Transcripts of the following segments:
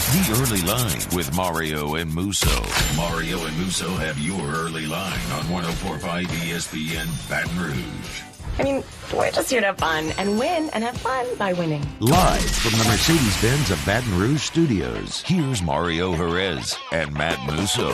The Early Line with Mario and Musso. Mario and Musso have your early line on 104.5 ESPN Baton Rouge. I mean, we're just here to have fun and win and have fun by winning. Live from the Mercedes-Benz of Baton Rouge studios, here's Mario Jerez and Matt Musso.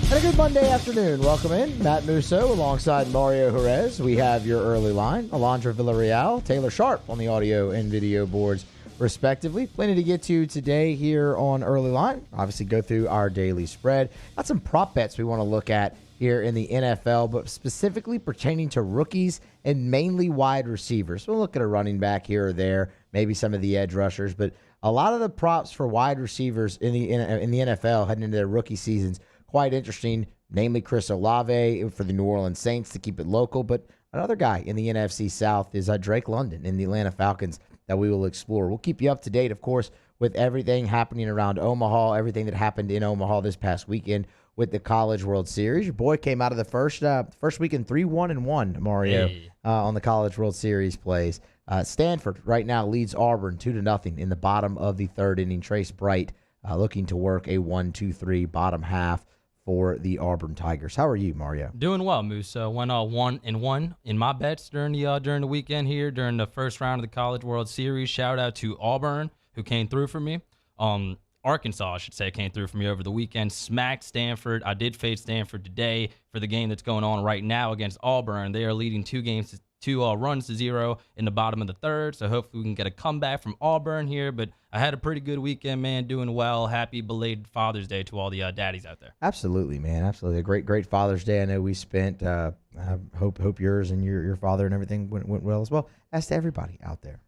And a good Monday afternoon. Welcome in. Matt Musso alongside Mario Jerez. We have your early line. Alondra Villarreal, Taylor Sharp on the audio and video boards, respectively. Plenty to get to today here on Early Line. Obviously, go through our daily spread. Got some prop bets we want to look at here in the NFL, but specifically pertaining to rookies and mainly wide receivers. We'll look at a running back here or there, maybe some of the edge rushers, but a lot of the props for wide receivers in the NFL heading into their rookie seasons, quite interesting, namely Chris Olave for the New Orleans Saints to keep it local, but another guy in the NFC South is Drake London in the Atlanta Falcons that we will explore. We'll keep you up to date, of course, with everything happening around Omaha, everything that happened in Omaha this past weekend with the College World Series. Your boy came out of the first weekend 3-1-1, Mario, on the College World Series plays. Stanford right now leads Auburn 2-0 in the bottom of the third inning. Trace Bright looking to work a 1-2-3 bottom half for the Auburn Tigers. How are you, Mario? Doing well, Moose. Went 1-1 in my bets during the weekend here, during the first round of the College World Series. Shout out to Auburn, who came through for me. Arkansas, I should say, came through for me over the weekend. Smacked Stanford. I did fade Stanford today for the game that's going on right now against Auburn. They are leading two runs to 0 in the bottom of the third, so hopefully we can get a comeback from Auburn here. But I had a pretty good weekend, man, doing well. Happy belated Father's Day to all the daddies out there. Absolutely, man. Absolutely. A great Father's Day. I know we spent, I hope yours and your father and everything went well as well, as to everybody out there.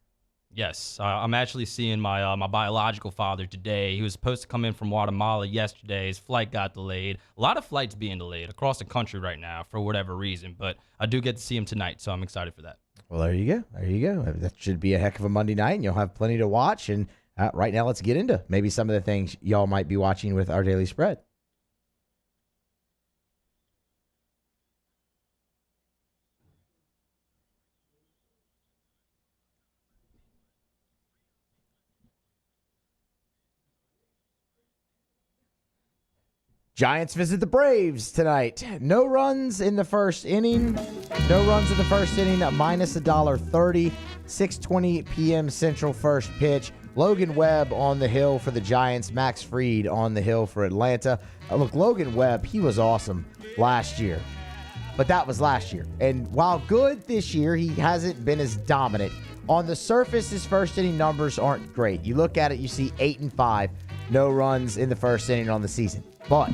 Yes, I'm actually seeing my my biological father today. He was supposed to come in from Guatemala yesterday. His flight got delayed. A lot of flights being delayed across the country right now for whatever reason, but I do get to see him tonight, so I'm excited for that. Well, there you go. That should be a heck of a Monday night, and you'll have plenty to watch. And right now, let's get into maybe some of the things y'all might be watching with our daily spread. Giants visit the Braves tonight. No runs in the first inning. At minus $1.30. 6:20 p.m. Central first pitch. Logan Webb on the hill for the Giants. Max Fried on the hill for Atlanta. Look, Logan Webb, he was awesome last year. But that was last year. And while good this year, he hasn't been as dominant. On the surface, his first inning numbers aren't great. You look at it, you see 8-5. No runs in the first inning on the season. But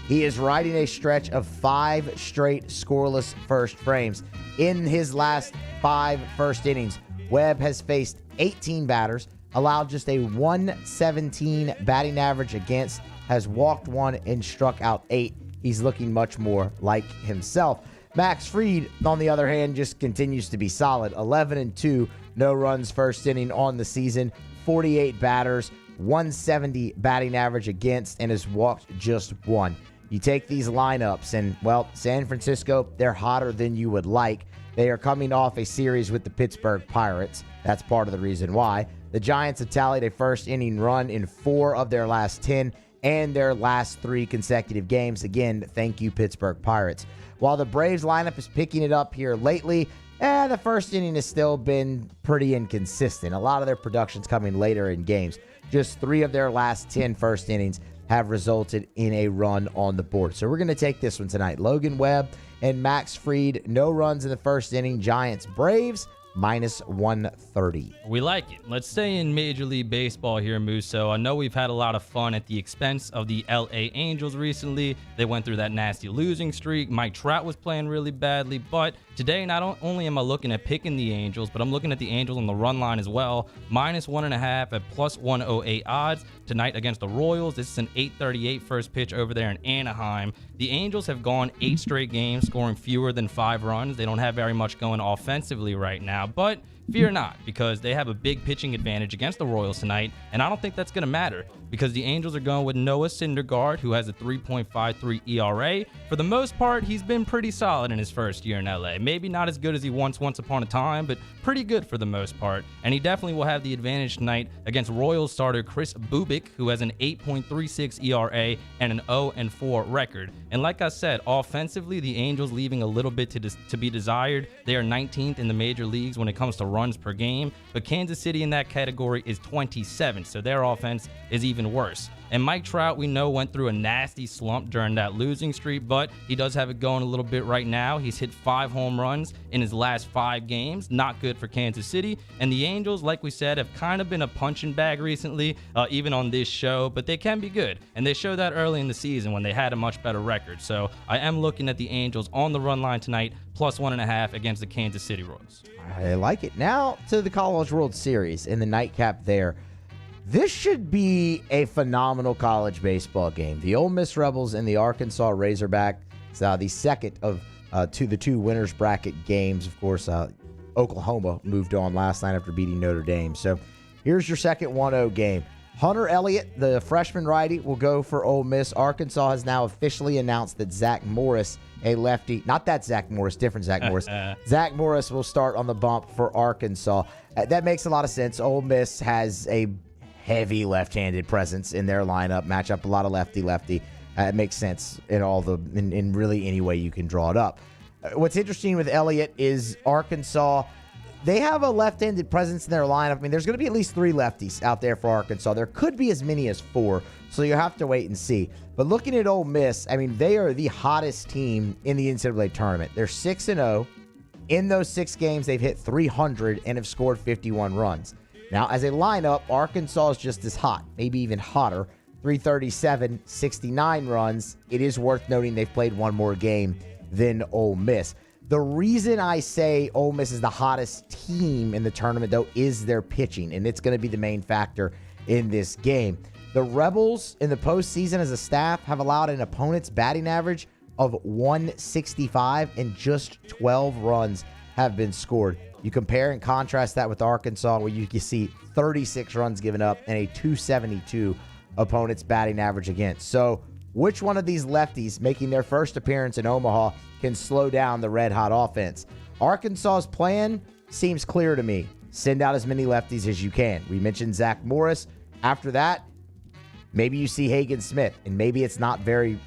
he is riding a stretch of 5 straight scoreless first frames. In his last 5 first innings, Webb has faced 18 batters, allowed just a 117 batting average against, has walked 1 and struck out 8. He's looking much more like himself. Max Fried, on the other hand, just continues to be solid. 11-2, no runs first inning on the season, 48 batters, 170 batting average against, and has walked just 1. You take these lineups, and, well, San Francisco, they're hotter than you would like. They are coming off a series with the Pittsburgh Pirates. That's part of the reason why. The Giants have tallied a first inning run in 4 of their last 10 and their last 3 consecutive games. Again, thank you, Pittsburgh Pirates. While the Braves lineup is picking it up here lately, the first inning has still been pretty inconsistent. A lot of their production's coming later in games. Just 3 of their last 10 first innings have resulted in a run on the board. So we're going to take this one tonight. Logan Webb and Max Fried, no runs in the first inning. Giants, Braves, minus 130. We like it. Let's stay in Major League Baseball here, Musso. I know we've had a lot of fun at the expense of the LA Angels recently. They went through that nasty losing streak. Mike Trout was playing really badly, but today not only am I looking at picking the Angels, but I'm looking at the Angels on the run line as well. Minus 1.5 at plus 108 odds. Tonight against the Royals, this is an 8:38 first pitch over there in Anaheim. The Angels have gone 8 straight games scoring fewer than 5 runs. They don't have very much going offensively right now, but fear not, because they have a big pitching advantage against the Royals tonight, and I don't think that's going to matter because the Angels are going with Noah Syndergaard, who has a 3.53 ERA. For the most part, he's been pretty solid in his first year in LA. Maybe not as good as he once upon a time, but pretty good for the most part. And he definitely will have the advantage tonight against Royals starter Chris Bubik, who has an 8.36 ERA and an 0-4 record. And like I said, offensively, the Angels leaving a little bit to be desired. They are 19th in the major leagues when it comes to runs per game, but Kansas City in that category is 27th, so their offense is even worse. And Mike Trout, we know, went through a nasty slump during that losing streak, but he does have it going a little bit right now. He's hit 5 home runs in his last 5 games. Not good for Kansas City. And the Angels, like we said, have kind of been a punching bag recently, even on this show, but they can be good. And they showed that early in the season when they had a much better record. So I am looking at the Angels on the run line tonight, plus 1.5 against the Kansas City Royals. I like it. Now to the College World Series in the nightcap there. This should be a phenomenal college baseball game. The Ole Miss Rebels and the Arkansas Razorback. It's the second of the two winners bracket games. Of course, Oklahoma moved on last night after beating Notre Dame. So here's your second 1-0 game. Hunter Elliott, the freshman righty, will go for Ole Miss. Arkansas has now officially announced that Zach Morris, a lefty, not that Zach Morris, different Zach Morris. Zach Morris will start on the bump for Arkansas. That makes a lot of sense. Ole Miss has a heavy left-handed presence in their lineup, match up a lot of lefty-lefty. It makes sense in really any way you can draw it up. What's interesting with Elliott is Arkansas, they have a left-handed presence in their lineup. I mean, there's going to be at least 3 lefties out there for Arkansas. There could be as many as 4, so you have to wait and see. But looking at Ole Miss, I mean, they are the hottest team in the NCAA tournament. They're 6-0. In those 6 games, they've hit 300 and have scored 51 runs. Now, as a lineup, Arkansas is just as hot, maybe even hotter. 337, 69 runs. It is worth noting they've played one more game than Ole Miss. The reason I say Ole Miss is the hottest team in the tournament, though, is their pitching, and it's going to be the main factor in this game. The Rebels in the postseason as a staff have allowed an opponent's batting average of 165, and just 12 runs have been scored. You compare and contrast that with Arkansas, where you can see 36 runs given up and a 272 opponent's batting average against. So which one of these lefties making their first appearance in Omaha can slow down the red-hot offense? Arkansas's plan seems clear to me. Send out as many lefties as you can. We mentioned Zach Morris. After that, maybe you see Hagen Smith, and maybe it's not very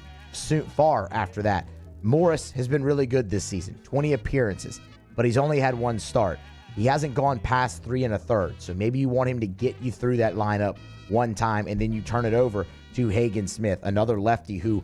far after that. Morris has been really good this season, 20 appearances, but he's only had 1 start. He hasn't gone past 3 1/3, so maybe you want him to get you through that lineup one time, and then you turn it over to Hagen Smith, another lefty who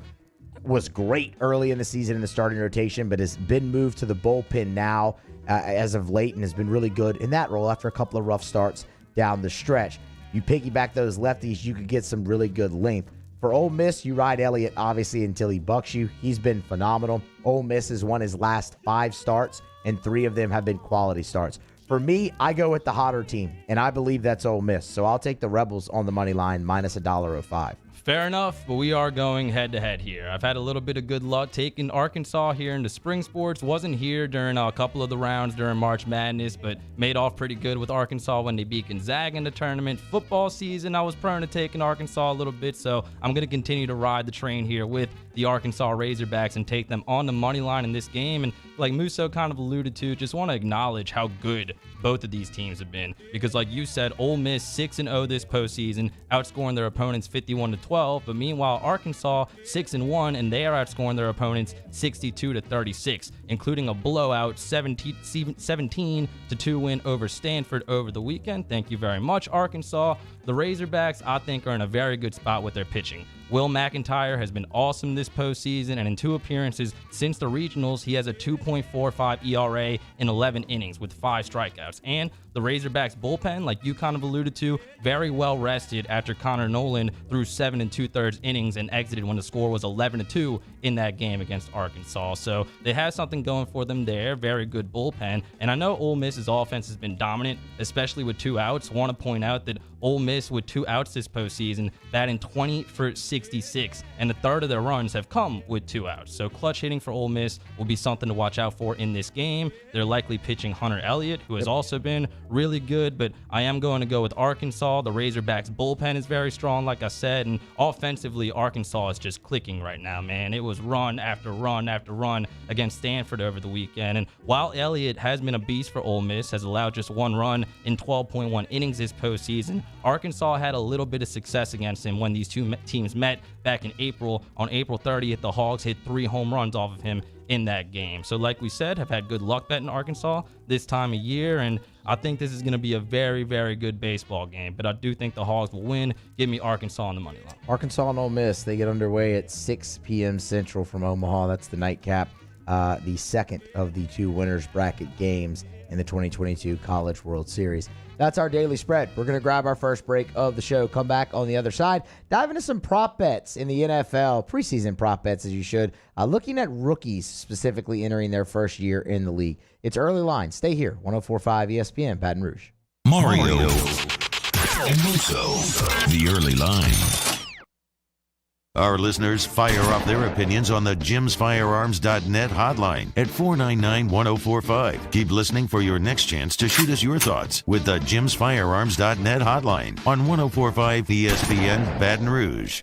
was great early in the season in the starting rotation, but has been moved to the bullpen now as of late and has been really good in that role after a couple of rough starts down the stretch. You piggyback those lefties, you could get some really good length. For Ole Miss, you ride Elliott, obviously, until he bucks you. He's been phenomenal. Ole Miss has won his last 5 starts, and 3 of them have been quality starts. For me, I go with the hotter team, and I believe that's Ole Miss. So I'll take the Rebels on the money line, minus $1.05. Fair enough, but we are going head-to-head here. I've had a little bit of good luck taking Arkansas here into spring sports. Wasn't here during a couple of the rounds during March Madness, but made off pretty good with Arkansas when they beat Gonzaga in the tournament. Football season, I was prone to taking Arkansas a little bit, so I'm going to continue to ride the train here with the Arkansas Razorbacks and take them on the money line in this game. And like Musso kind of alluded to, just want to acknowledge how good both of these teams have been, because like you said, Ole Miss 6-0 this postseason, outscoring their opponents 51-12, but meanwhile Arkansas 6-1, and they are outscoring their opponents 62-36, including a blowout 17-2 win over Stanford over the weekend. Thank you very much, Arkansas. The Razorbacks, I think, are in a very good spot with their pitching. Will McIntyre has been awesome this postseason, and in 2 appearances since the regionals, he has a 2.45 ERA in 11 innings with 5 strikeouts. And the Razorbacks bullpen, like you kind of alluded to, very well rested after Connor Nolan threw 7 2/3 innings and exited when the score was 11-2 in that game against Arkansas. So they have something going for them there. Very good bullpen. And I know Ole Miss's offense has been dominant, especially with 2 outs. Want to point out that Ole Miss with 2 outs this postseason, batting 20 for 66, and a third of their runs have come with 2 outs. So clutch hitting for Ole Miss will be something to watch watch out for in this game. They're likely pitching Hunter Elliott, who has also been really good, but I am going to go with Arkansas. The Razorbacks bullpen is very strong, like I said, and offensively, Arkansas is just clicking right now, man. It was run after run after run against Stanford over the weekend, and while Elliott has been a beast for Ole Miss, has allowed just one run in 12.1 innings this postseason, Arkansas had a little bit of success against him when these two teams met back in April. On April 30th, the Hogs hit 3 home runs off of him in that game. So like we said, have had good luck betting Arkansas this time of year, and I think this is going to be a very, very good baseball game. But I do think the Hogs will win. Give me Arkansas on the money line. Arkansas and Ole Miss, they get underway at 6 p.m. Central from Omaha. That's the nightcap, the second of the 2 winners bracket games in the 2022 College World Series. That's our daily spread. We're going to grab our first break of the show, come back on the other side, dive into some prop bets in the NFL, preseason prop bets as you should, looking at rookies specifically entering their first year in the league. It's Early Line. Stay here, 104.5 ESPN, Baton Rouge. Mario and Musso, the Early Line. Our listeners fire off their opinions on the jimsfirearms.net hotline at 499-1045. Keep listening for your next chance to shoot us your thoughts with the jimsfirearms.net hotline on 1045 ESPN Baton Rouge.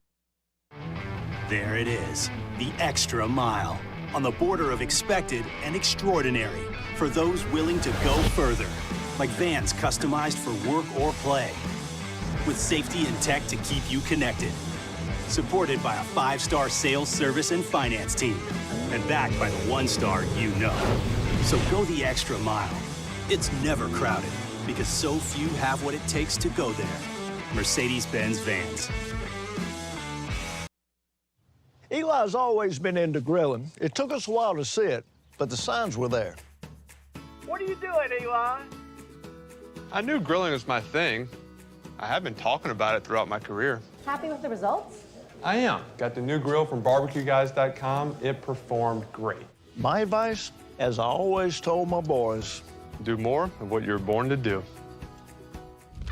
There it is, the extra mile, on the border of expected and extraordinary for those willing to go further, like vans customized for work or play, with safety and tech to keep you connected. Supported by a 5-star sales, service, and finance team. And backed by the 1-star you know. So go the extra mile. It's never crowded because so few have what it takes to go there. Mercedes-Benz Vans. Eli's always been into grilling. It took us a while to see it, but the signs were there. What are you doing, Eli? I knew grilling was my thing. I have been talking about it throughout my career. Happy with the results? I am. Got the new grill from barbecueguys.com. It performed great. My advice, as I always told my boys, Do more of what you were born to do.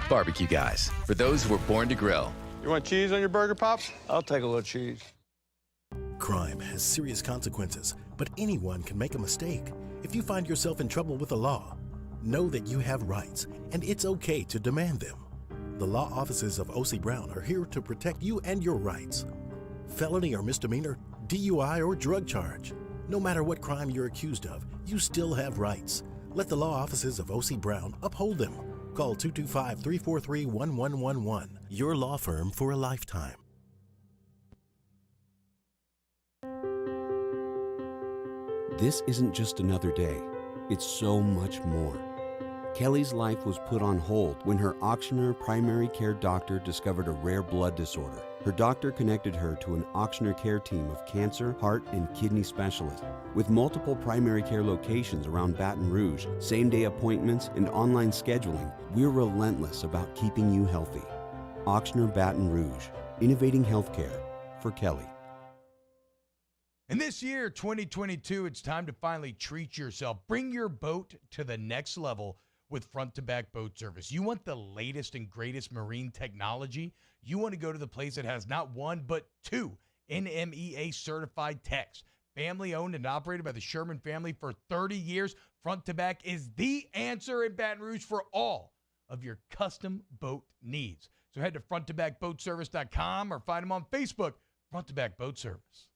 Barbecue Guys, for those who were born to grill. You want cheese on your burger, Pops? I'll take a little cheese. Crime has serious consequences, but anyone can make a mistake. If you find yourself in trouble with the law, know that you have rights, and it's okay to demand them. The law offices of O.C. Brown are here to protect you and your rights. Felony or misdemeanor, DUI or drug charge. No matter what crime you're accused of, you still have rights. Let the law offices of O.C. Brown uphold them. Call 225-343-1111. Your law firm for a lifetime. This isn't just another day. It's so much more. Kelly's life was put on hold when her auctioneer primary care doctor discovered a rare blood disorder. Her doctor connected her to an auctioneer care team of cancer, heart, and kidney specialists. With multiple primary care locations around Baton Rouge, same-day appointments, and online scheduling, we're relentless about keeping you healthy. Auctioneer Baton Rouge, innovating healthcare for Kelly. And this year, 2022, it's time to finally treat yourself. Bring your boat to the next level with front-to-back boat service. You want the latest and greatest marine technology? You want to go to the place that has not one, but 2 NMEA certified techs. Family owned and operated by the Sherman family for 30 years. Front-to-back is the answer in Baton Rouge for all of your custom boat needs. So head to fronttobackboatservice.com or find them on Facebook, Front-to-Back Boat Service.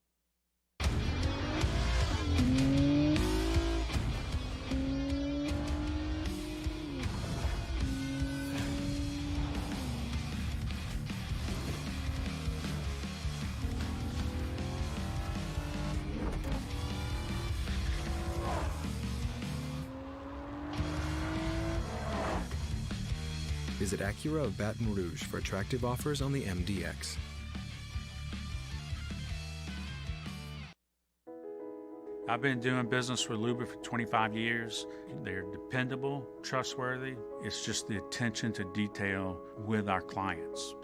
Visit Acura of Baton Rouge for attractive offers on the MDX. I've been doing business with Luba for 25 years. They're dependable, trustworthy. It's just the attention to detail with our clients.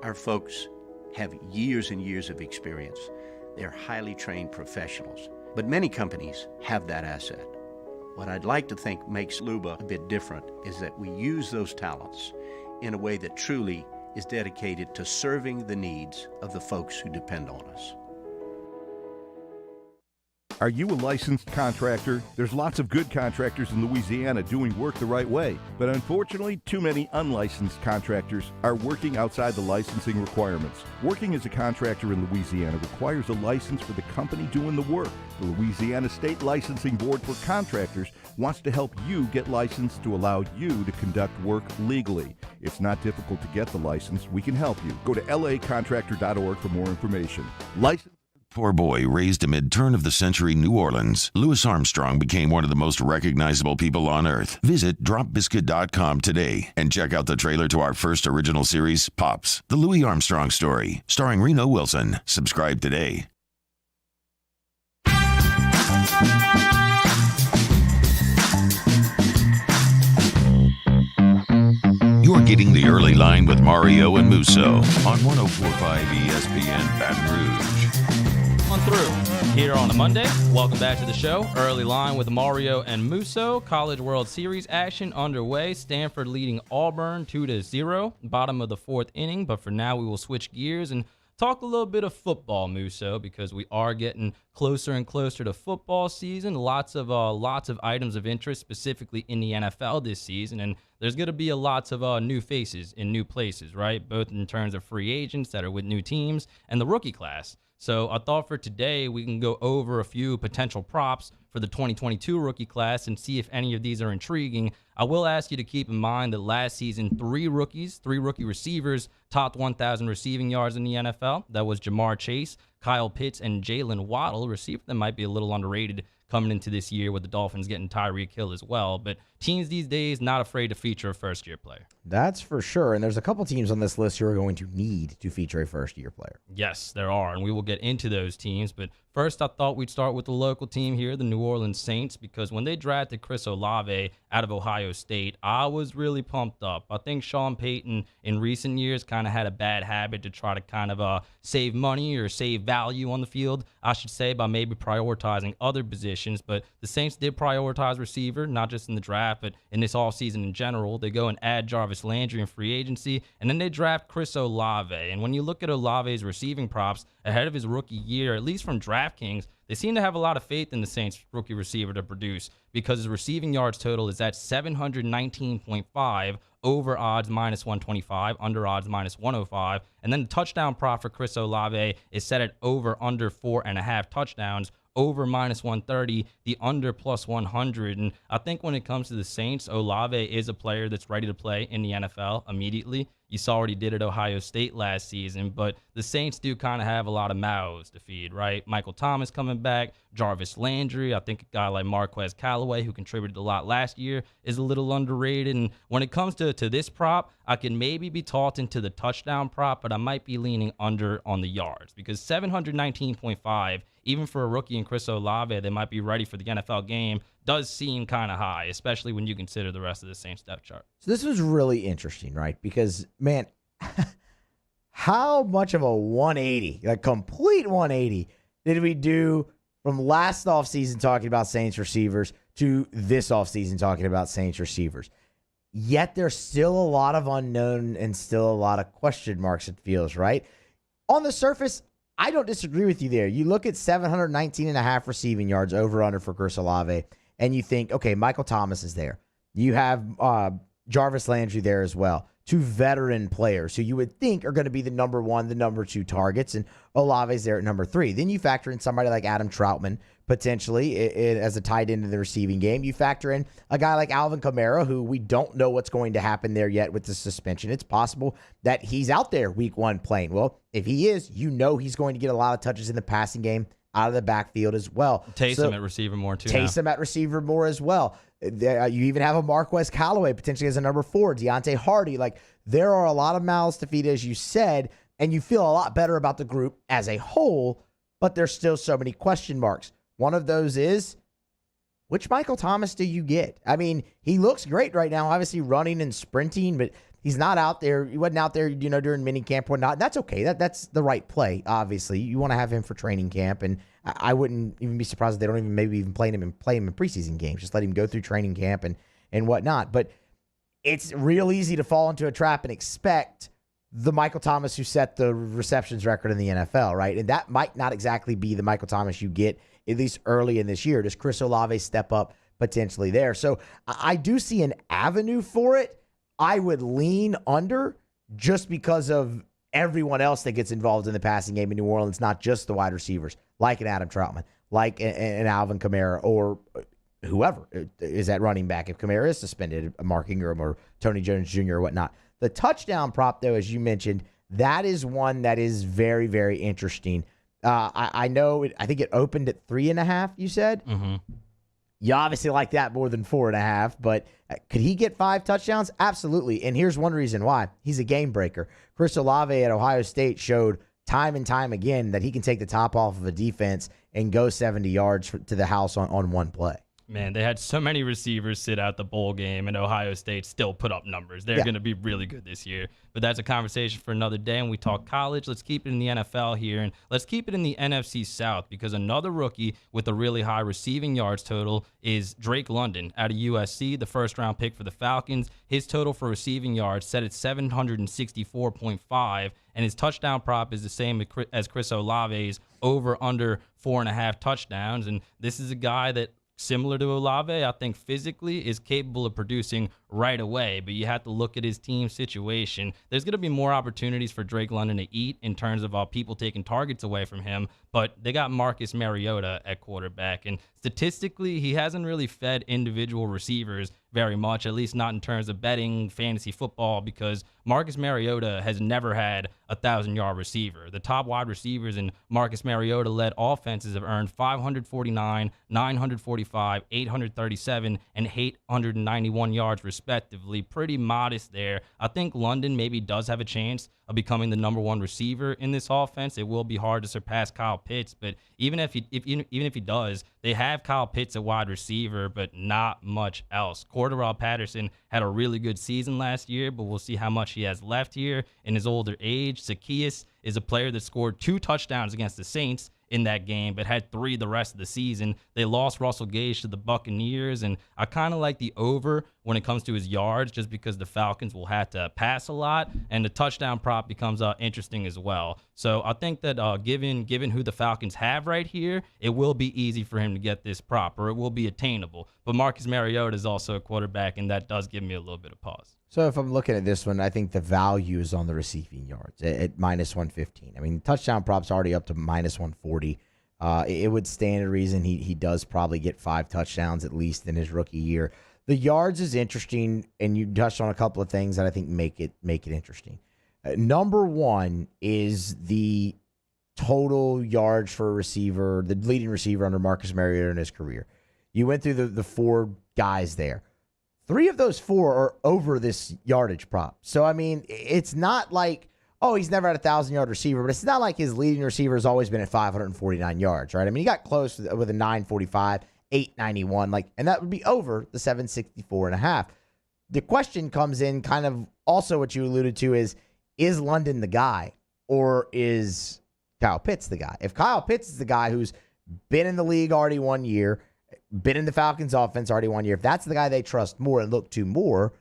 Our folks have years and years of experience. They're highly trained professionals, but many companies have that asset. What I'd like to think makes Luba a bit different is that we use those talents in a way that truly is dedicated to serving the needs of the folks who depend on us. Are you a licensed contractor? There's lots of good contractors in Louisiana doing work the right way, but unfortunately, too many unlicensed contractors are working outside the licensing requirements. Working as a contractor in Louisiana requires a license for the company doing the work. The Louisiana State Licensing Board for Contractors wants to help you get licensed to allow you to conduct work legally. It's not difficult to get the license. We can help you. Go to lacontractor.org for more information. License. Poor boy raised amid turn-of-the-century New Orleans, Louis Armstrong became one of the most recognizable people on Earth. Visit dropbiscuit.com today and check out the trailer to our first original series, Pops, The Louis Armstrong Story, starring Reno Wilson. Subscribe today. You're getting the early line with Mario and Musso on 104.5 ESPN Baton Rouge. On through here on a Monday. Welcome back to the show. Early line with Mario and Musso. College World Series action underway. Stanford leading Auburn 2-0. Bottom of the fourth inning. But for now, we will switch gears and talk a little bit of football, Musso, because we are getting closer and closer to football season. Lots of items of interest, specifically in the NFL this season, and there's going to be lots of new faces in new places, right? Both in terms of free agents that are with new teams and the rookie class. So I thought for today we can go over a few potential props for the 2022 rookie class and see if any of these are intriguing. I will ask you to keep in mind that last season, three rookie receivers topped 1,000 receiving yards in the NFL. That was Jamar Chase, Kyle Pitts, and Jalen Waddle. A receiver that might be a little underrated coming into this year with the Dolphins getting Tyreek Hill as well. But teams these days not afraid to feature a first-year player. That's for sure. And there's a couple teams on this list who are going to need to feature a first-year player. Yes, there are, and we will get into those teams. But first, I thought we'd start with the local team here, the New Orleans Saints, because when they drafted Chris Olave out of Ohio State, I was really pumped up. I think Sean Payton in recent years kind of had a bad habit to try to kind of save money or save value on the field, I should say, by maybe prioritizing other positions. But the Saints did prioritize receiver, not just in the draft, but in this offseason in general. They go and add Jarvis Landry in free agency, and then they draft Chris Olave. And when you look at Olave's receiving props ahead of his rookie year, at least from DraftKings, they seem to have a lot of faith in the Saints rookie receiver to produce because his receiving yards total is at 719.5, over odds minus 125, under odds minus 105. And then the touchdown prop for Chris Olave is set at over under 4.5 touchdowns, over minus 130, the under plus 100. And I think when it comes to the Saints, Olave is a player that's ready to play in the NFL immediately. You saw what he did at Ohio State last season, but the Saints do kind of have a lot of mouths to feed, right? Michael Thomas coming back, Jarvis Landry. I think a guy like Marquez Callaway, who contributed a lot last year, is a little underrated. And when it comes to this prop, I can maybe be talked into the touchdown prop, but I might be leaning under on the yards because 719.5, even for a rookie in Chris Olave that might be ready for the NFL game, does seem kind of high, especially when you consider the rest of the Saints depth chart. So this was really interesting, right? Because, man, how much of a 180, like complete 180, did we do from last offseason talking about Saints receivers to this offseason talking about Saints receivers? Yet there's still a lot of unknown and still a lot of question marks, it feels, right? On the surface, I don't disagree with you there. You look at 719.5 receiving yards over under for Chris Olave, and you think, okay, Michael Thomas is there. You have Jarvis Landry there as well. Two veteran players who you would think are going to be the number one, the number two targets, and Olave's there at number 3. Then you factor in somebody like Adam Troutman, potentially, as a tight end in the receiving game. You factor in a guy like Alvin Kamara, who we don't know what's going to happen there yet with the suspension. It's possible that he's out there week 1 playing. Well, if he is, you know he's going to get a lot of touches in the passing game out of the backfield as well. Taysom at receiver more, too. Taysom at receiver more as well. You even have a Marquez Callaway potentially as a number 4, Deontay Hardy. Like, there are a lot of mouths to feed, as you said, and you feel a lot better about the group as a whole, but there's still so many question marks. One of those is, which Michael Thomas do you get? I mean, he looks great right now, obviously running and sprinting, but he's not out there. He wasn't out there, during mini camp or whatnot. That's okay. That's the right play, obviously. You want to have him for training camp, and I wouldn't even be surprised if they don't even play him in preseason games. Just let him go through training camp and whatnot. But it's real easy to fall into a trap and expect the Michael Thomas who set the receptions record in the NFL, right? And that might not exactly be the Michael Thomas you get, at least early in this year. Does Chris Olave step up potentially there? So I do see an avenue for it. I would lean under just because of everyone else that gets involved in the passing game in New Orleans, not just the wide receivers, like an Adam Troutman, like an Alvin Kamara, or whoever is at running back. If Kamara is suspended, Mark Ingram or Tony Jones Jr. or whatnot. The touchdown prop, though, as you mentioned, that is one that is very, very interesting. I know, I think it opened at 3.5, you said? Mm-hmm. You obviously like that more than 4.5, but could he get 5 touchdowns? Absolutely. And here's one reason why. He's a game breaker. Chris Olave at Ohio State showed time and time again that he can take the top off of a defense and go 70 yards to the house on one play. Man, they had so many receivers sit out the bowl game, and Ohio State still put up numbers. They're going to be really good this year. But that's a conversation for another day. And we talk college. Let's keep it in the NFL here, and let's keep it in the NFC South, because another rookie with a really high receiving yards total is Drake London out of USC, the first-round pick for the Falcons. His total for receiving yards set at 764.5, and his touchdown prop is the same as Chris Olave's, over under 4.5 touchdowns. And this is a guy that, similar to Olave, I think physically is capable of producing right away, but you have to look at his team situation. There's going to be more opportunities for Drake London to eat in terms of people taking targets away from him, but they got Marcus Mariota at quarterback, and statistically, he hasn't really fed individual receivers very much, at least not in terms of betting fantasy football, because Marcus Mariota has never had a 1,000-yard receiver. The top wide receivers in Marcus Mariota-led offenses have earned 549, 945, 837, and 891 yards respectively. Pretty modest there. I think London maybe does have a chance of becoming the number one receiver in this offense. It will be hard to surpass Kyle Pitts, but even if he does, they have Kyle Pitts at wide receiver, but not much else. Cordarrelle Patterson had a really good season last year, but we'll see how much he has left here in his older age. Zacchaeus is a player that scored 2 touchdowns against the Saints in that game, but had 3 the rest of the season. They lost Russell Gage to the Buccaneers, and I kind of like the over when it comes to his yards, just because the Falcons will have to pass a lot, and the touchdown prop becomes interesting as well. So I think that given who the Falcons have right here, it will be easy for him to get this prop, or it will be attainable. But Marcus Mariota is also a quarterback, and that does give me a little bit of pause. So if I'm looking at this one, I think the value is on the receiving yards at minus 115. I mean, the touchdown prop's already up to minus 140. It would stand to reason he does probably get 5 touchdowns at least in his rookie year. The yards is interesting, and you touched on a couple of things that I think make it interesting. Number one is the total yards for a receiver, the leading receiver under Marcus Mariota in his career. You went through the 4 guys there. 3 of those 4 are over this yardage prop. So, I mean, it's not like, oh, he's never had a 1,000-yard receiver, but it's not like his leading receiver has always been at 549 yards, right? I mean, he got close with a 945, 891, and that would be over the 764.5. The question comes in kind of also what you alluded to is London the guy, or is Kyle Pitts the guy? If Kyle Pitts is the guy who's been in the league already 1 year, been in the Falcons offense already 1 year, if that's the guy they trust more and look to more,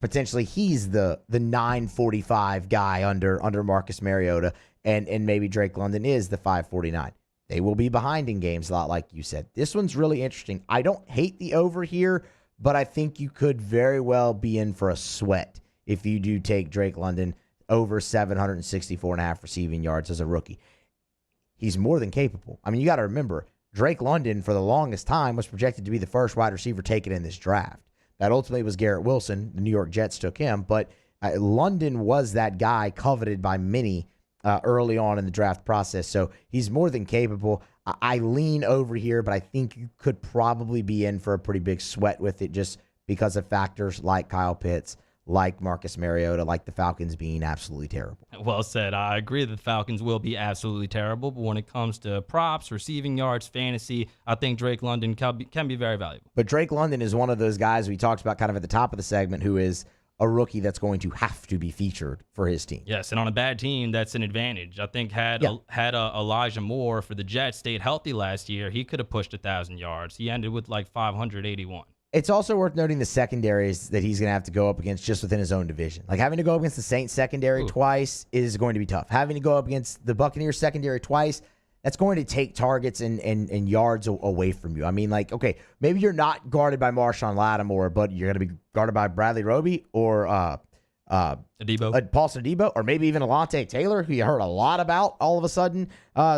potentially he's the 945 guy under Marcus Mariota, and maybe Drake London is the 549. They will be behind in games a lot, like you said. This one's really interesting. I don't hate the over here, but I think you could very well be in for a sweat if you do take Drake London over 764.5 receiving yards as a rookie. He's more than capable. I mean, you got to remember, Drake London, for the longest time, was projected to be the first wide receiver taken in this draft. That ultimately was Garrett Wilson. The New York Jets took him, but London was that guy coveted by many early on in the draft process. So he's more than capable. I lean over here, but I think you could probably be in for a pretty big sweat with it just because of factors like Kyle Pitts, like Marcus Mariota, like the Falcons being absolutely terrible. Well said. I agree that the Falcons will be absolutely terrible, but when it comes to props, receiving yards, fantasy, I think Drake London can be very valuable. But Drake London is one of those guys we talked about kind of at the top of the segment who is a rookie that's going to have to be featured for his team. Yes, and on a bad team, that's an advantage. I think had Elijah Moore for the Jets stayed healthy last year, he could have pushed 1,000 yards. He ended with 581. It's also worth noting the secondaries that he's going to have to go up against just within his own division. Like having to go up against the Saints secondary twice is going to be tough. Having to go up against the Buccaneers secondary twice, that's going to take targets and yards away from you. I mean, like, okay, maybe you're not guarded by Marshawn Lattimore, but you're going to be guarded by Bradley Roby or Paulson Adebo, or maybe even Alontae Taylor, who you heard a lot about all of a sudden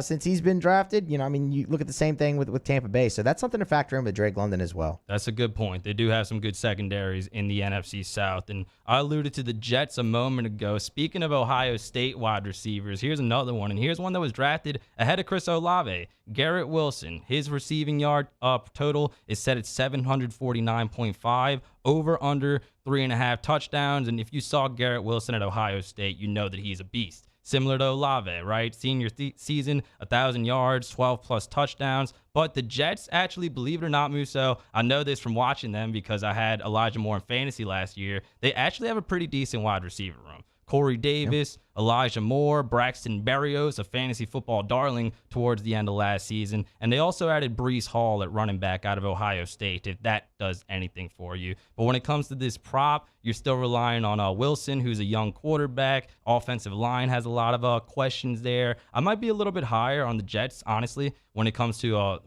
since he's been drafted. You know, I mean, you look at the same thing with Tampa Bay. So that's something to factor in with Drake London as well. That's a good point. They do have some good secondaries in the NFC South. And I alluded to the Jets a moment ago. Speaking of Ohio State wide receivers, here's another one. And here's one that was drafted ahead of Chris Olave. Garrett Wilson. His receiving yard total is set at 749.5, over under 3.5 touchdowns. And if you saw Garrett Wilson at Ohio State, you know that he's a beast. Similar to Olave, right? Senior season, 1,000 yards, 12-plus touchdowns. But the Jets actually, believe it or not, Musso, I know this from watching them because I had Elijah Moore in fantasy last year. They actually have a pretty decent wide receiver room. Corey Davis, Elijah Moore, Braxton Berrios, a fantasy football darling towards the end of last season. And they also added Breece Hall at running back out of Ohio State, if that does anything for you. But when it comes to this prop, you're still relying on Wilson, who's a young quarterback. Offensive line has a lot of questions there. I might be a little bit higher on the Jets, honestly, when it comes to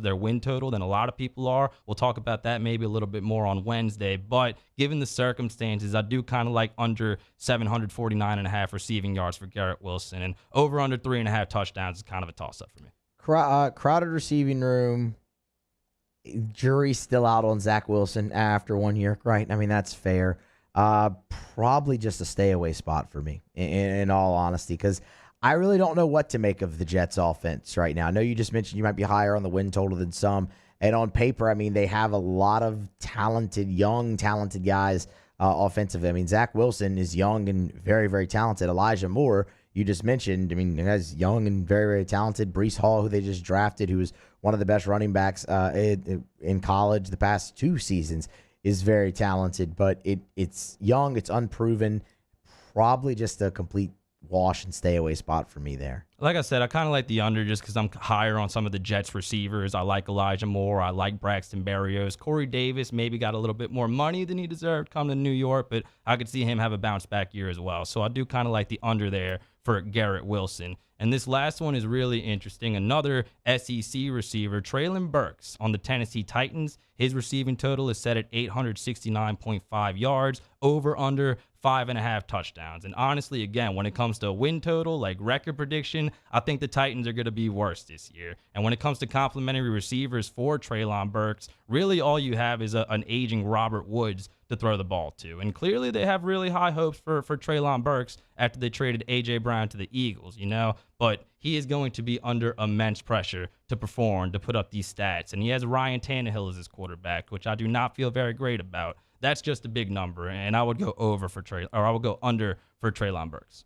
their win total than a lot of people are. We'll talk about that maybe a little bit more on Wednesday. But given the circumstances, I do kind of like under 749.5 receiving yards for Garrett Wilson, and over under 3.5 touchdowns is kind of a toss-up for me. Crowded receiving room. Jury's still out on Zach Wilson after 1 year, right? I mean, that's fair. Probably just a stay-away spot for me, in all honesty, because I really don't know what to make of the Jets' offense right now. I know you just mentioned you might be higher on the win total than some, and on paper, I mean, they have a lot of young, talented guys offensively. I mean, Zach Wilson is young and very, very talented. Elijah Moore, you just mentioned, I mean, the guy's young and very, very talented. Breece Hall, who they just drafted, who was one of the best running backs in college the past 2 seasons, is very talented. But it's young, it's unproven, probably just a complete wash and stay away spot for me there. Like I said, I kind of like the under just because I'm higher on some of the Jets receivers. I like Elijah Moore. I like Braxton Berrios. Corey Davis maybe got a little bit more money than he deserved coming to New York, but I could see him have a bounce back year as well. So I do kind of like the under there for Garrett Wilson. And this last one is really interesting. Another SEC receiver, Treylon Burks on the Tennessee Titans. His receiving total is set at 869.5 yards, over under 5.5 touchdowns. And honestly, again, when it comes to a win total, like record prediction, I think the Titans are going to be worse this year. And when it comes to complimentary receivers for Treylon Burks, really all you have is an aging Robert Woods to throw the ball to. And clearly they have really high hopes for Treylon Burks after they traded A.J. Brown to the Eagles, but he is going to be under immense pressure to perform, to put up these stats. And he has Ryan Tannehill as his quarterback, which I do not feel very great about. That's just a big number, and I would go under for Treylon Burks.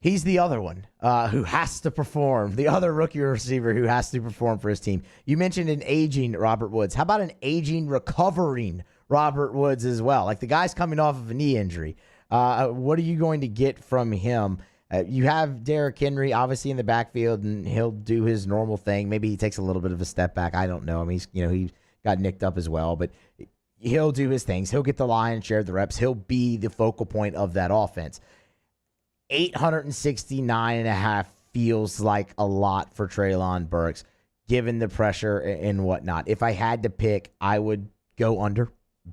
He's the other one who has to perform, the other rookie receiver who has to perform for his team. You mentioned an aging Robert Woods. How about an aging, recovering Robert Woods as well? Like the guy's coming off of a knee injury. What are you going to get from him? You have Derrick Henry, obviously, in the backfield, and he'll do his normal thing. Maybe he takes a little bit of a step back. I don't know. I mean, he got nicked up as well, but he'll do his things. He'll get the lion's share of the reps. He'll be the focal point of that offense. 869.5 feels like a lot for Treylon Burks, given the pressure and whatnot. If I had to pick, I would go under,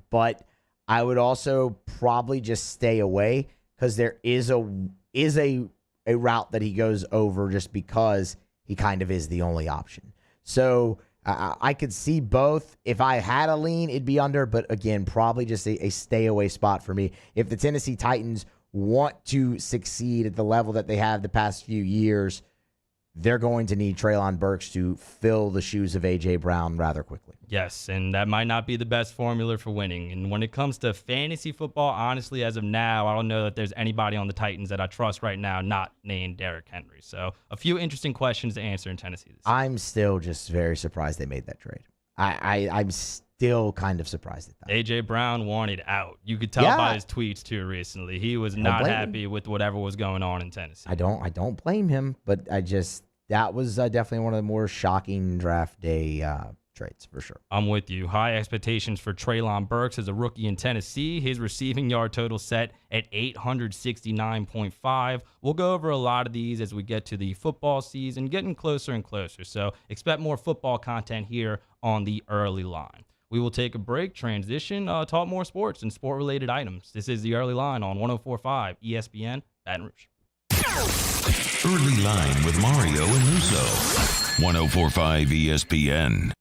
but I would also probably just stay away because there is a route that he goes over just because he kind of is the only option. So I could see both. If I had a lean, it'd be under, but again, probably just a stay away spot for me. If the Tennessee Titans want to succeed at the level that they have the past few years, they're going to need Treylon Burks to fill the shoes of A.J. Brown rather quickly. Yes, and that might not be the best formula for winning. And when it comes to fantasy football, honestly, as of now, I don't know that there's anybody on the Titans that I trust right now not named Derrick Henry. So a few interesting questions to answer in Tennessee. I'm still just very surprised they made that trade. I'm still kind of surprised at that. A.J. Brown wanted out. You could tell by his tweets, too, recently. He was not happy with whatever was going on in Tennessee. I don't blame him, but that was definitely one of the more shocking draft day trades for sure. I'm with you. High expectations for Treylon Burks as a rookie in Tennessee. His receiving yard total set at 869.5. We'll go over a lot of these as we get to the football season, getting closer and closer. So expect more football content here on the early line. We will take a break, transition, talk more sports and sport-related items. This is the Early Line on 104.5 ESPN Baton Rouge. Early Line with Mario and Lusso. 104.5 ESPN.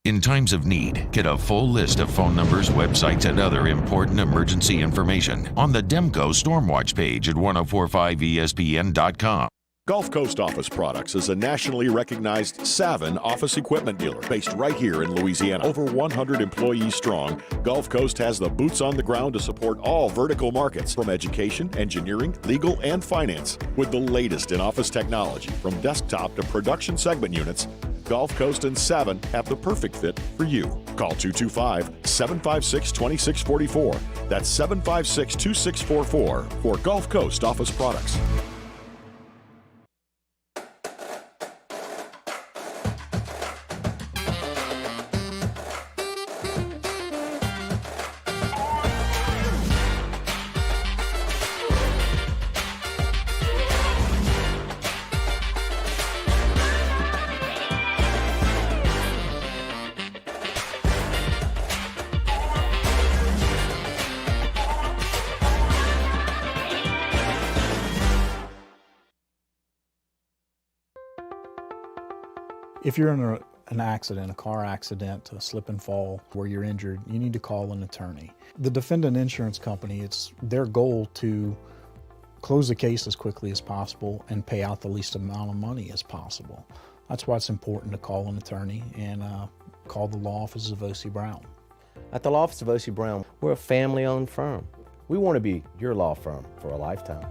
In times of need, get a full list of phone numbers, websites, and other important emergency information on the Demco Stormwatch page at 1045ESPN.com. Gulf Coast Office Products is a nationally recognized Savin office equipment dealer based right here in Louisiana. Over 100 employees strong, Gulf Coast has the boots on the ground to support all vertical markets from education, engineering, legal, and finance. With the latest in office technology from desktop to production segment units, Gulf Coast and Savin have the perfect fit for you. Call 225-756-2644. That's 756-2644 for Gulf Coast Office Products. If you're in an accident, a car accident, a slip and fall where you're injured, you need to call an attorney. The defendant insurance company, it's their goal to close the case as quickly as possible and pay out the least amount of money as possible. That's why it's important to call an attorney and call the law office of O.C. Brown. At the law office of O.C. Brown, we're a family-owned firm. We want to be your law firm for a lifetime.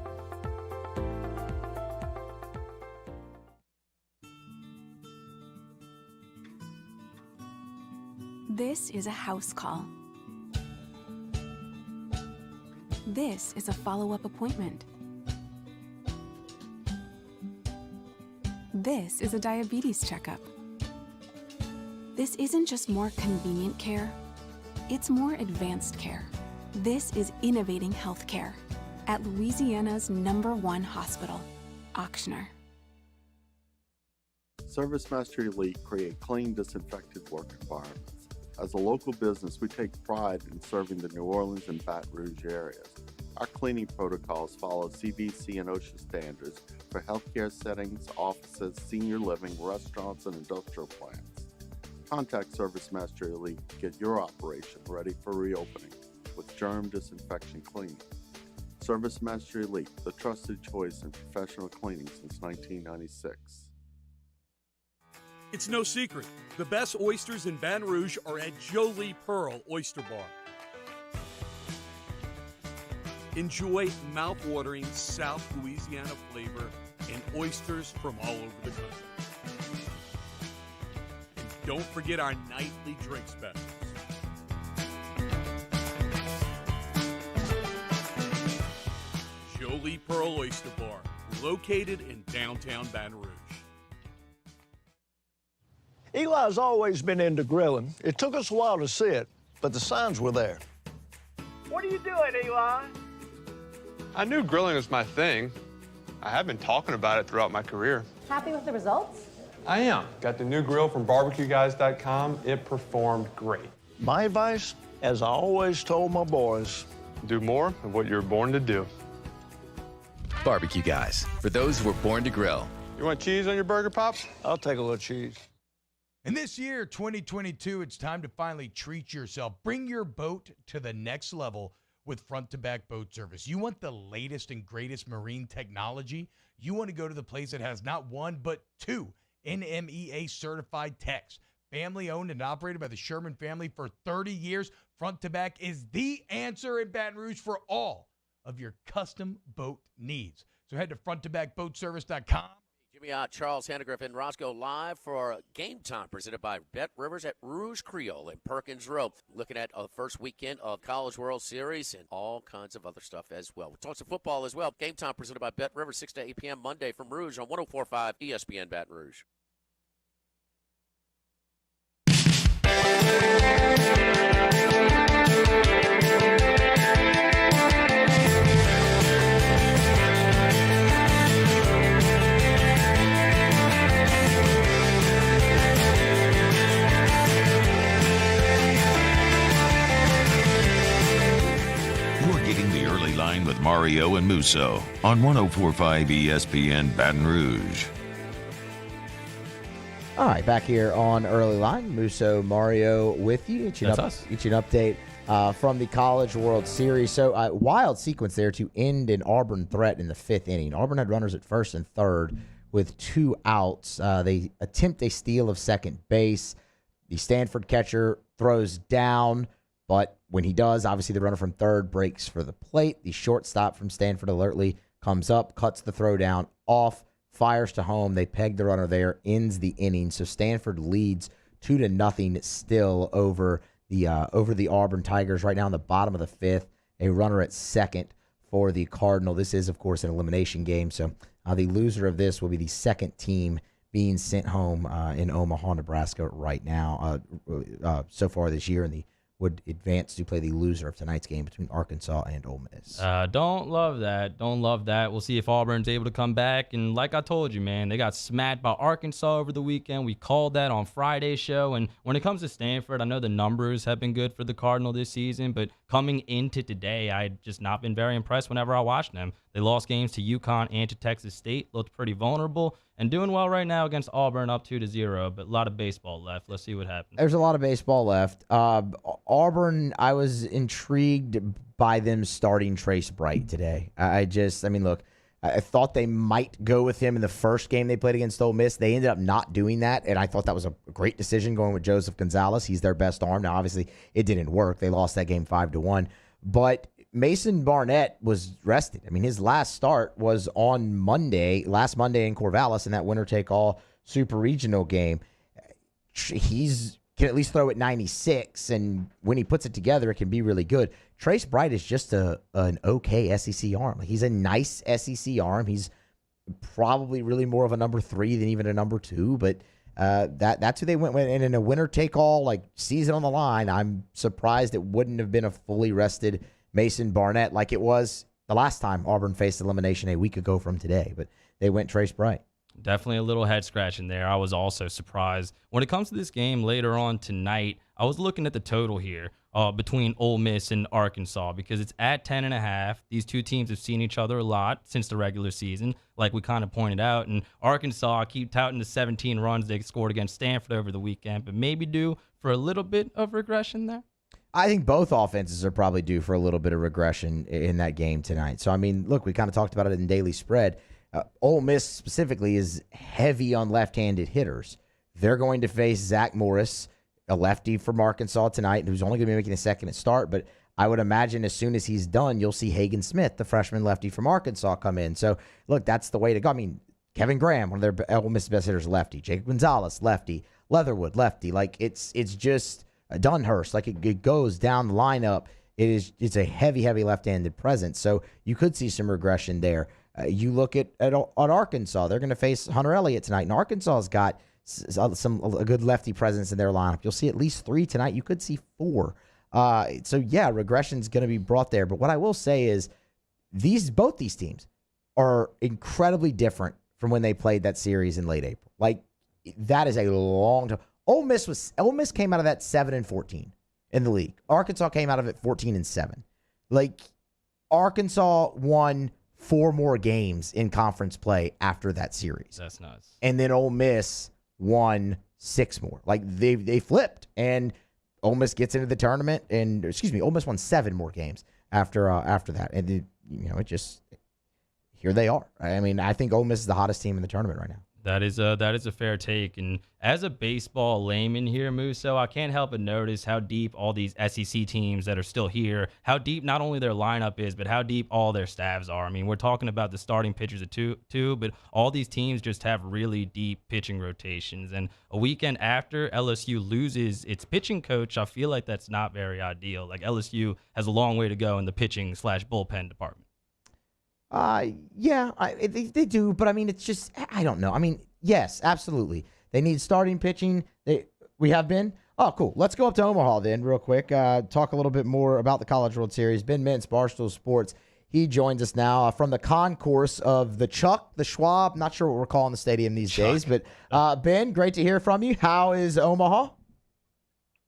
This is a house call. This is a follow-up appointment. This is a diabetes checkup. This isn't just more convenient care, it's more advanced care. This is innovating healthcare at Louisiana's #1 hospital, Ochsner. ServiceMaster Elite create clean, disinfected work environments. As a local business, we take pride in serving the New Orleans and Baton Rouge areas. Our cleaning protocols follow CDC and OSHA standards for healthcare settings, offices, senior living, restaurants, and industrial plants. Contact ServiceMaster Elite to get your operation ready for reopening with germ disinfection cleaning. ServiceMaster Elite, the trusted choice in professional cleaning since 1996. It's no secret, the best oysters in Baton Rouge are at Jolie Pearl Oyster Bar. Enjoy mouth-watering South Louisiana flavor and oysters from all over the country. And don't forget our nightly drink specials. Jolie Pearl Oyster Bar, located in downtown Baton Rouge. Eli's always been into grilling. It took us a while to see it, but the signs were there. What are you doing, Eli? I knew grilling was my thing. I have been talking about it throughout my career. Happy with the results? I am. Got the new grill from barbecueguys.com. It performed great. My advice, as I always told my boys, do more of what you're born to do. Barbecue Guys, for those who were born to grill. You want cheese on your burger, Pops? I'll take a little cheese. And this year, 2022, it's time to finally treat yourself. Bring your boat to the next level with front-to-back boat service. You want the latest and greatest marine technology? You want to go to the place that has not one, but two NMEA-certified techs. Family-owned and operated by the Sherman family for 30 years. Front-to-back is the answer in Baton Rouge for all of your custom boat needs. So head to fronttobackboatservice.com. Jimmy Charles Hannegriff and Roscoe live for Game Time, presented by Bet Rivers at Rouge Creole in Perkins Road. Looking at the first weekend of College World Series and all kinds of other stuff as well. We'll talk some football as well. Game Time, presented by Bet Rivers, 6 to 8 p.m. Monday from Rouge on 104.5 ESPN Baton Rouge. Mario and Musso on 104.5 ESPN Baton Rouge. All right, back here on Early Line, Musso, Mario with you. It's an update from the College World Series. So wild sequence there to end an Auburn threat in the 5th inning. Auburn had runners at first and third with 2 outs. They attempt a steal of second base. The Stanford catcher throws down, but when he does, obviously the runner from third breaks for the plate. The shortstop from Stanford alertly comes up, cuts the throw down off, fires to home. They peg the runner there, ends the inning. So Stanford leads 2-0 still over the Auburn Tigers right now in the bottom of the 5th. A runner at second for the Cardinal. This is, of course, an elimination game. So the loser of this will be the second team being sent home in Omaha, Nebraska right now so far this year, and the would advance to play the loser of tonight's game between Arkansas and Ole Miss. Don't love that. Don't love that. We'll see if Auburn's able to come back. And like I told you, man, they got smacked by Arkansas over the weekend. We called that on Friday's show. And when it comes to Stanford, I know the numbers have been good for the Cardinal this season, but coming into today, I'd just not been very impressed whenever I watched them. They lost games to UConn and to Texas State, looked pretty vulnerable, and doing well right now against Auburn, up 2-0, but a lot of baseball left. Let's see what happens. There's a lot of baseball left. Auburn, I was intrigued by them starting Trace Bright today. I mean, look, I thought they might go with him in the first game they played against Ole Miss. They ended up not doing that, and I thought that was a great decision going with Joseph Gonzalez. He's their best arm. Now, obviously, it didn't work. They lost that game 5-1, but Mason Barnett was rested. I mean, his last start was on last Monday in Corvallis in that winner-take-all super regional game. He's can at least throw at 96, and when he puts it together, it can be really good. Trace Bright is just an okay SEC arm. He's a nice SEC arm. He's probably really more of a number 3 than even a number 2, but that's who they went with. And in a winner-take-all, like, season on the line, I'm surprised it wouldn't have been a fully rested Mason Barnett like it was the last time Auburn faced elimination a week ago from today, but they went Trace Bright. Definitely a little head scratching there. I was also surprised. When it comes to this game later on tonight, I was looking at the total here between Ole Miss and Arkansas because it's at 10.5. These two teams have seen each other a lot since the regular season, like we kind of pointed out. And Arkansas, I keep touting the 17 runs they scored against Stanford over the weekend, but maybe due for a little bit of regression there. I think both offenses are probably due for a little bit of regression in that game tonight. So, I mean, look, we kind of talked about it in Daily Spread. Ole Miss specifically is heavy on left-handed hitters. They're going to face Zach Morris, a lefty from Arkansas tonight, who's only going to be making a second start. But I would imagine as soon as he's done, you'll see Hagen Smith, the freshman lefty from Arkansas, come in. So, look, that's the way to go. I mean, Kevin Graham, one of their Ole Miss best hitters, lefty. Jacob Gonzalez, lefty. Leatherwood, lefty. Like, it's just Dunhurst. Like, it goes down the lineup. It's a heavy left-handed presence. So you could see some regression there. You look at Arkansas. They're going to face Hunter Elliott tonight, and Arkansas's got a good lefty presence in their lineup. You'll see at least 3 tonight. You could see 4. So yeah, regression's going to be brought there. But what I will say is both these teams are incredibly different from when they played that series in late April. Like, that is a long time. Ole Miss came out of that 7-14 in the league. Arkansas came out of it 14-7. Like, Arkansas won 4 more games in conference play after that series. That's nuts. And then Ole Miss won 6 more. Like, they flipped, and Ole Miss gets into the tournament, and Ole Miss won 7 more games after that, and here they are. I mean, I think Ole Miss is the hottest team in the tournament right now. That is a fair take. And as a baseball layman here, Musso, I can't help but notice how deep all these SEC teams that are still here, how deep not only their lineup is, but how deep all their staffs are. I mean, we're talking about the starting pitchers at two, but all these teams just have really deep pitching rotations. And a weekend after LSU loses its pitching coach, I feel like that's not very ideal. Like, LSU has a long way to go in the pitching/bullpen department. They do, but I mean, it's just, I don't know. I mean, yes, absolutely. They need starting pitching. We have been. Oh, cool. Let's go up to Omaha then real quick. Talk a little bit more about the College World Series. Ben Mintz, Barstool Sports. He joins us now from the concourse of the Chuck, the Schwab. Not sure what we're calling the stadium these days, but Ben, great to hear from you. How is Omaha?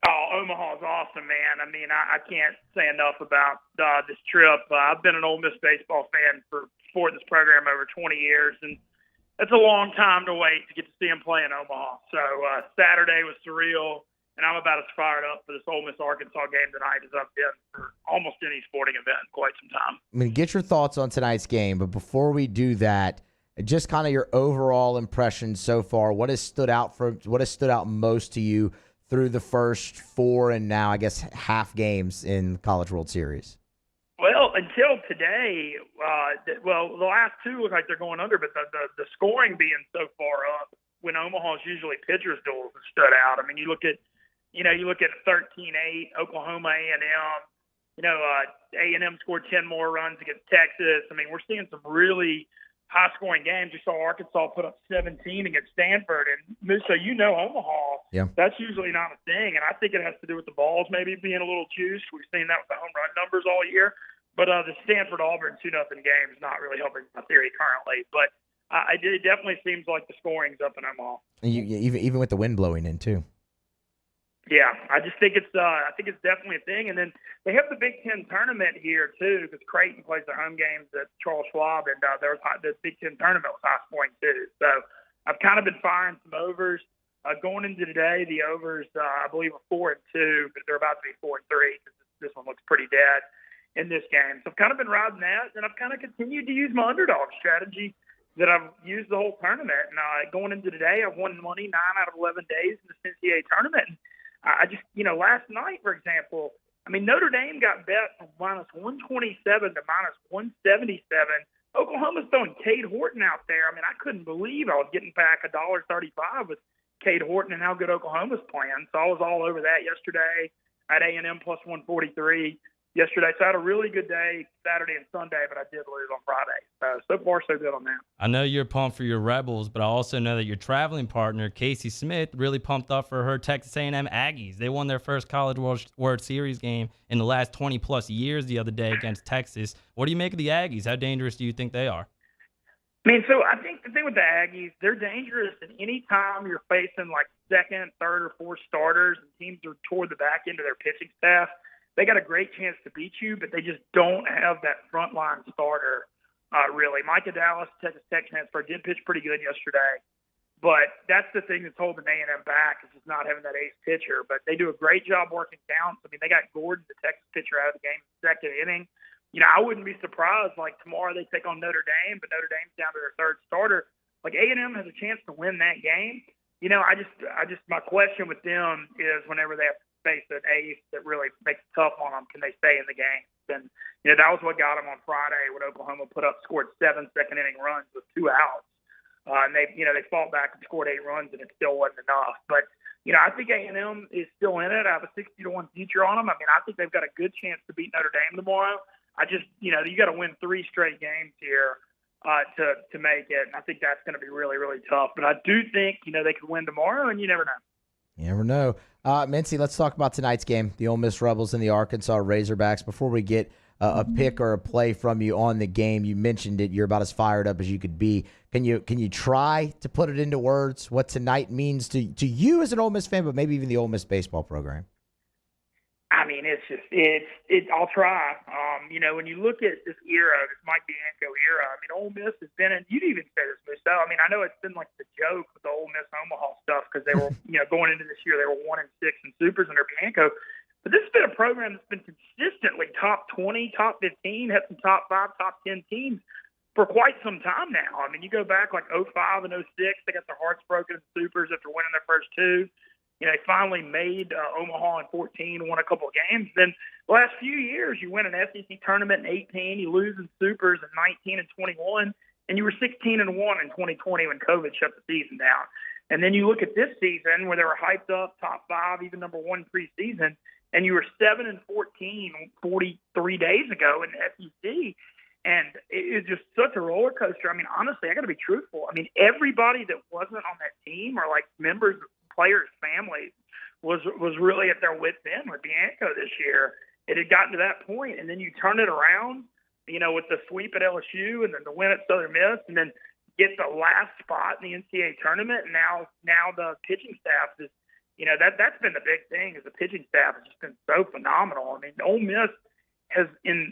Oh, Omaha's awesome, man. I mean, I can't say enough about this trip. I've been an Ole Miss baseball fan for this program over 20 years, and it's a long time to wait to get to see him play in Omaha. So Saturday was surreal, and I'm about as fired up for this Ole Miss-Arkansas game tonight as I've been for almost any sporting event in quite some time. I'm going to get your thoughts on tonight's game, but before we do that, just kind of your overall impressions so far. What has stood out most to you through the first 4 and now, I guess, half games in the College World Series? Well, until today, the last 2 look like they're going under, but the scoring being so far up when Omaha's usually pitchers duels have stood out. I mean, you look at 13-8, Oklahoma A&M. A&M scored 10 more runs against Texas. I mean, we're seeing some really high-scoring games. You saw Arkansas put up 17 against Stanford, and so Omaha. Yeah. That's usually not a thing, and I think it has to do with the balls maybe being a little juiced. We've seen that with the home run numbers all year. But the Stanford-Auburn 2-0 game is not really helping my theory currently. But it definitely seems like the scoring's up in Omaha. And even with the wind blowing in too. Yeah, I just think it's definitely a thing. And then they have the Big Ten tournament here too, because Creighton plays their home games at Charles Schwab, and the Big Ten tournament was high scoring too. So I've kind of been firing some overs. Going into today, the overs I believe are 4-2, but they're about to be 4-3 because this one looks pretty dead in this game. So I've kind of been riding that, and I've kind of continued to use my underdog strategy that I've used the whole tournament. And going into today, I've won money 9 out of 11 days in the NCAA tournament. And I just, last night, for example, I mean, Notre Dame got bet from -127 to -177. Oklahoma's throwing Cade Horton out there. I mean, I couldn't believe I was getting back $1.35 with Cade Horton and how good Oklahoma's playing. So I was all over that yesterday. I had A&M plus 143 yesterday. So I had a really good day Saturday and Sunday, but I did lose on Friday. So far, so good on that. I know you're pumped for your Rebels, but I also know that your traveling partner, Casey Smith, really pumped up for her Texas A&M Aggies. They won their first College World Series game in the last 20-plus years the other day against Texas. What do you make of the Aggies? How dangerous do you think they are? I mean, so I think the thing with the Aggies, they're dangerous, and any time you're facing like second, third, or fourth starters and teams are toward the back end of their pitching staff, they got a great chance to beat you, but they just don't have that frontline starter, really. Micah Dallas, Texas Tech transfer, did pitch pretty good yesterday, but that's the thing that's holding A&M back is just not having that ace pitcher. But they do a great job working counts. I mean, they got Gordon, the Texas pitcher, out of the game in the second inning. I wouldn't be surprised, like, tomorrow they take on Notre Dame, but Notre Dame's down to their third starter. Like, A&M has a chance to win that game. I just my question with them is whenever they have to face an ace that really makes it tough on them, can they stay in the game? And, that was what got them on Friday when Oklahoma scored 7 second-inning runs with 2 outs. And they fought back and scored 8 runs, and it still wasn't enough. But, I think A&M is still in it. I have a 60-1 future on them. I mean, I think they've got a good chance to beat Notre Dame tomorrow. I just, you got to win 3 straight games here to make it. And I think that's going to be really, really tough. But I do think, they could win tomorrow, and you never know. You never know. Mincy, let's talk about tonight's game, the Ole Miss Rebels and the Arkansas Razorbacks. Before we get a pick or a play from you on the game, you mentioned it. You're about as fired up as you could be. Can you try to put it into words what tonight means to you as an Ole Miss fan, but maybe even the Ole Miss baseball program? I mean, I'll try. When you look at this era, this Mike Bianco era, I mean, Ole Miss has been, and you'd even say this, Musso. I mean, I know it's been like the joke with the Ole Miss Omaha stuff because they were, going into this year, they were 1-6 in supers under Bianco. But this has been a program that's been consistently top 20, top 15, had some top 5, top 10 teams for quite some time now. I mean, you go back like 05 and 06, they got their hearts broken in supers after winning their first 2. They finally made Omaha in 14, won a couple of games. Then the last few years, you win an SEC tournament in 18, you lose in supers in 19 and 21, and you were 16-1 in 2020 when COVID shut the season down. And then you look at this season where they were hyped up, top 5, even number 1 preseason, and you were 7-14 43 days ago in the SEC. And it was just such a roller coaster. I mean, honestly, I got to be truthful. I mean, everybody that wasn't on that team or like members, players, families was really at their wits' end with Bianco this year. It had gotten to that point, and then you turn it around, with the sweep at LSU and then the win at Southern Miss, and then get the last spot in the NCAA tournament. And now the pitching staff is, That's been the big thing is the pitching staff has just been so phenomenal. I mean, Ole Miss has,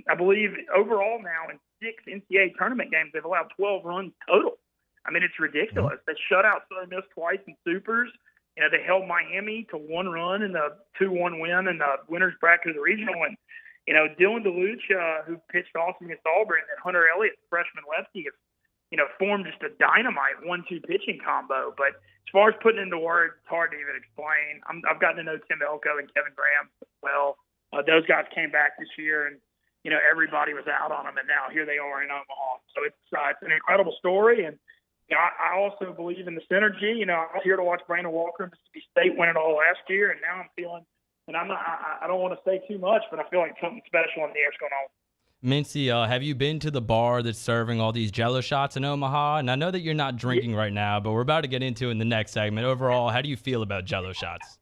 I believe, overall now in 6 NCAA tournament games, they've allowed 12 runs total. I mean, it's ridiculous. They shut out Southern Miss twice in supers. They held Miami to 1 run in the 2-1 win in the winners bracket of the regional. And, Dylan DeLuce, who pitched awesome against Auburn, and Hunter Elliott, freshman lefty, have, formed just a dynamite 1-2 pitching combo. But as far as putting into words, it's hard to even explain. I've gotten to know Tim Elko and Kevin Graham well. Those guys came back this year, and everybody was out on them, and now here they are in Omaha. So it's an incredible story, and I also believe in the synergy. I was here to watch Brandon Walker and Mississippi State win it all last year, and now I'm feeling, and I don't want to say too much, but I feel like something special in the air's going on. Mincy, have you been to the bar that's serving all these Jello shots in Omaha? And I know that you're not drinking right now, but we're about to get into it in the next segment. Overall, how do you feel about Jello shots?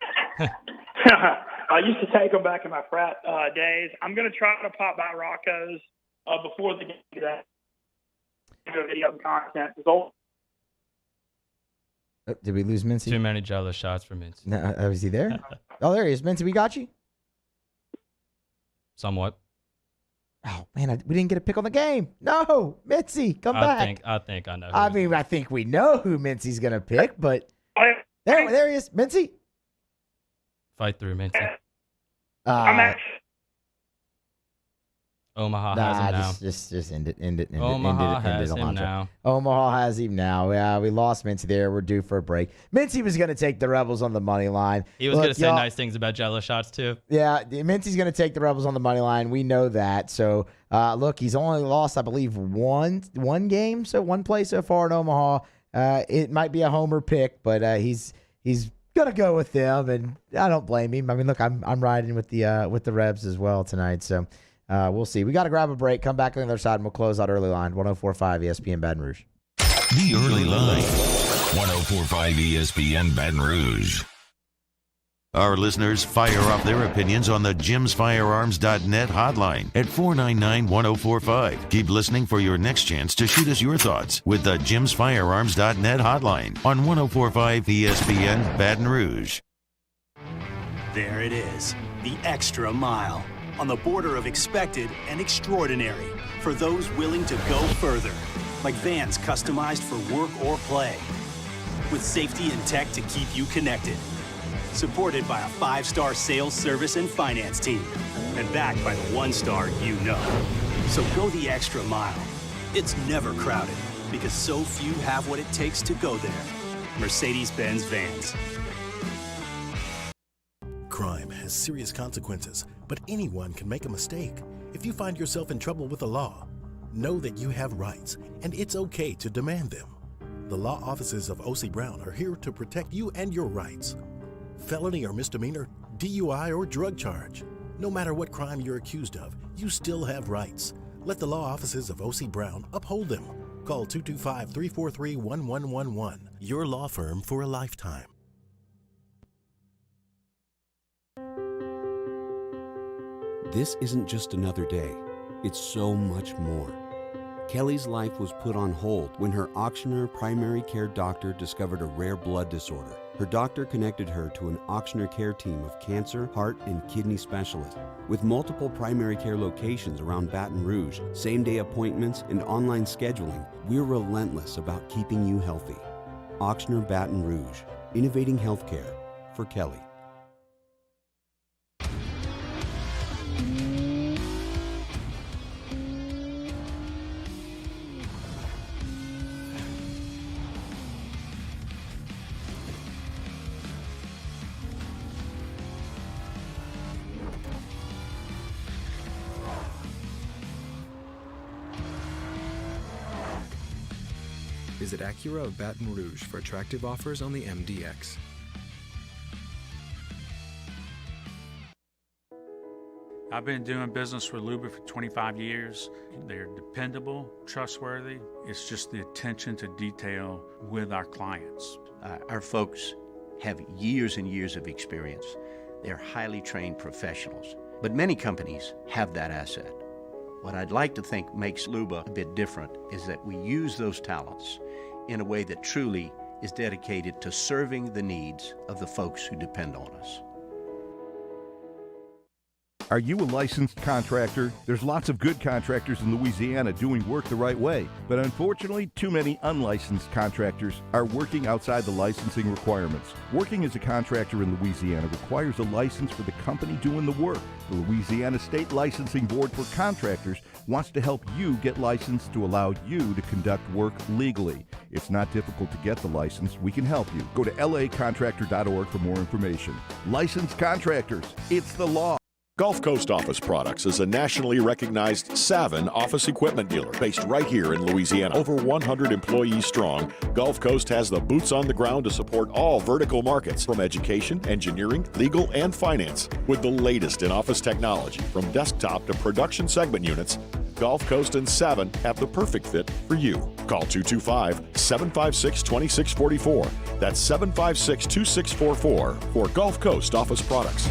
I used to take them back in my frat days. I'm going to try to pop by Rocco's before the game today. Video content. Did we lose Mincy? Too many Jello shots for Mincy. No, is he there? Oh, there he is. Mincy, we got you? Somewhat. Oh, man, we didn't get a pick on the game. No, Mincy, come back. I think I know. I think we know who Mincy's going to pick, but there he is. Mincy. Fight through, Mincy. Omaha has him now. Just end it. Omaha has him now. Omaha has him now. Yeah, we lost Mincy there. We're due for a break. Mincy was going to take the Rebels on the money line. He was going to say nice things about Jello shots, too. Yeah, Mincy's going to take the Rebels on the money line. We know that. So, look, he's only lost, I believe, one game, so one play so far in Omaha. It might be a homer pick, but he's gonna go with them, and I don't blame him. I mean, look, I'm riding with the Rebs as well tonight, so we'll see. We got to grab a break. Come back on the other side, and we'll close out early line. 104.5 ESPN Baton Rouge. The early line. 104.5 ESPN Baton Rouge. Our listeners fire off their opinions on the jimsfirearms.net hotline at 499-1045. Keep listening for your next chance to shoot us your thoughts with the jimsfirearms.net hotline on 104.5 ESPN Baton Rouge. There it is, the extra mile, on the border of expected and extraordinary for those willing to go further, like vans customized for work or play, with safety and tech to keep you connected. Supported by a 5-star sales, service, and finance team. And backed by the 1-star you know. So go the extra mile. It's never crowded because so few have what it takes to go there. Mercedes-Benz Vans. Crime has serious consequences, but anyone can make a mistake. If you find yourself in trouble with the law, know that you have rights, and it's okay to demand them. The law offices of O.C. Brown are here to protect you and your rights. Felony or misdemeanor, DUI or drug charge. No matter what crime you're accused of, you still have rights. Let the law offices of O.C. Brown uphold them. Call 225-343-1111. Your law firm for a lifetime. This isn't just another day. It's so much more. Kelly's life was put on hold when her auctioneer primary care doctor discovered a rare blood disorder. Her doctor connected her to an auctioneer care team of cancer, heart, and kidney specialists. With multiple primary care locations around Baton Rouge, same-day appointments, and online scheduling, we're relentless about keeping you healthy. Auctioneer Baton Rouge, innovating healthcare for Kelly. Visit Acura of Baton Rouge for attractive offers on the MDX. I've been doing business with Luba for 25 years. They're dependable, trustworthy. It's just the attention to detail with our clients. Our folks have years and years of experience. They're highly trained professionals, but many companies have that asset. What I'd like to think makes Luba a bit different is that we use those talents in a way that truly is dedicated to serving the needs of the folks who depend on us. Are you a licensed contractor? There's lots of good contractors in Louisiana doing work the right way, but unfortunately, too many unlicensed contractors are working outside the licensing requirements. Working as a contractor in Louisiana requires a license for the company doing the work. The Louisiana State Licensing Board for Contractors wants to help you get licensed to allow you to conduct work legally. It's not difficult to get the license. We can help you. Go to lacontractor.org for more information. Licensed contractors, it's the law. Gulf Coast Office Products is a nationally recognized Savin office equipment dealer based right here in Louisiana. Over 100 employees strong, Gulf Coast has the boots on the ground to support all vertical markets, from education, engineering, legal, and finance. With the latest in office technology, from desktop to production segment units, Gulf Coast and Savin have the perfect fit for you. Call 225-756-2644. That's 756-2644 for Gulf Coast Office Products.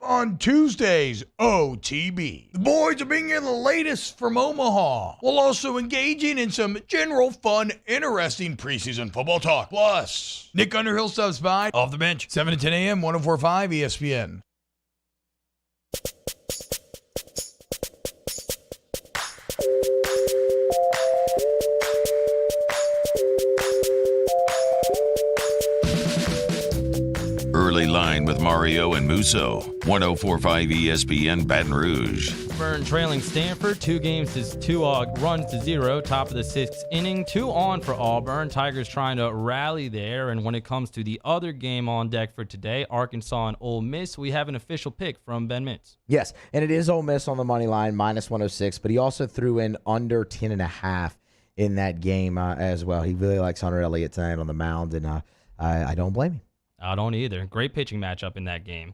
On Tuesdays, OTB. The boys are bringing you the latest from Omaha, while also engaging in some general fun, interesting preseason football talk. Plus, Nick Underhill stops by off the bench, 7 to 10 a.m., 104.5 ESPN. Early Line with Mario and Musso. 104.5 ESPN Baton Rouge. Auburn trailing Stanford 2 runs to 0. Top of the 6th inning. 2 on for Auburn. Tigers trying to rally there. And when it comes to the other game on deck for today, Arkansas and Ole Miss, we have an official pick from Ben Mintz. Yes, and it is Ole Miss on the money line, minus 106. But he also threw in under 10.5 in that game as well. He really likes Hunter Elliott tonight on the mound, and I don't blame him. I don't either. Great pitching matchup in that game.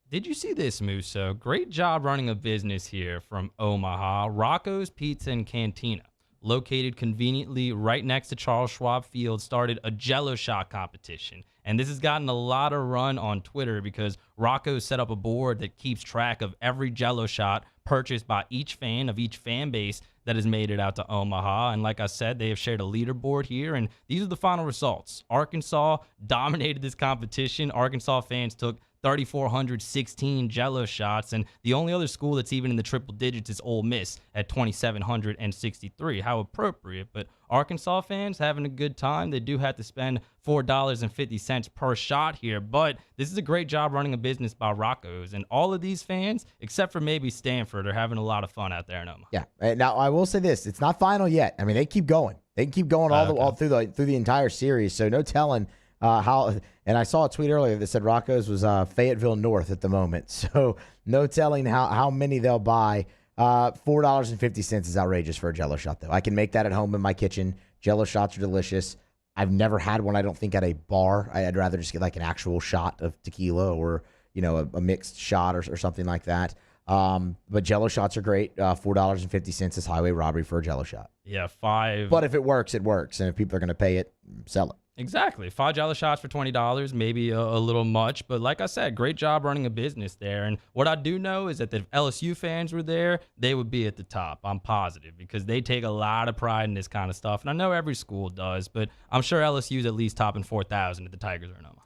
Did you see this, Musso? Great job running a business here from Omaha. Rocco's Pizza and Cantina, located conveniently right next to Charles Schwab Field, started a Jello shot competition. And this has gotten a lot of run on Twitter because Rocco's set up a board that keeps track of every Jello shot purchased by each fan of each fan base that has made it out to Omaha. And like I said, they have shared a leaderboard here, and these are the final results. Arkansas dominated this competition. Arkansas fans took 3,416 Jello shots, and the only other school that's even in the triple digits is Ole Miss at 2,763. How appropriate, but Arkansas fans having a good time. They do have to spend $4.50 per shot here, but this is a great job running a business by Rocco's, and all of these fans, except for maybe Stanford, are having a lot of fun out there in Omaha. Yeah. Now I will say this: it's not final yet. I mean, they keep going. They can keep going all through the entire series. So no telling how. And I saw a tweet earlier that said Rocco's was Fayetteville North at the moment. So no telling how many they'll buy. $4.50 is outrageous for a Jello shot, though. I can make that at home in my kitchen. Jello shots are delicious. I've never had one, I don't think, at a bar. I'd rather just get like an actual shot of tequila or, a mixed shot or something like that. But Jello shots are great. $4.50 is highway robbery for a Jello shot. Yeah, 5. But if it works, it works. And if people are going to pay it, sell it. Exactly. 5 Jello shots for $20, maybe a little much. But like I said, great job running a business there. And what I do know is that if LSU fans were there, they would be at the top. I'm positive, because they take a lot of pride in this kind of stuff. And I know every school does, but I'm sure LSU's at least topping 4,000 if the Tigers are in Omaha.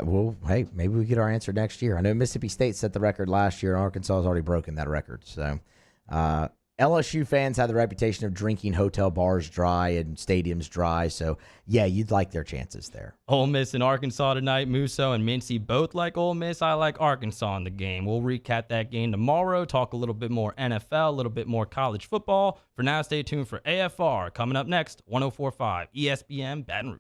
Well, hey, maybe we get our answer next year. I know Mississippi State set the record last year. Arkansas has already broken that record. So LSU fans have the reputation of drinking hotel bars dry and stadiums dry. So, yeah, you'd like their chances there. Ole Miss and Arkansas tonight. Musso and Mincy both like Ole Miss. I like Arkansas in the game. We'll recap that game tomorrow, talk a little bit more NFL, a little bit more college football. For now, stay tuned for AFR. Coming up next, 104.5 ESPN Baton Rouge.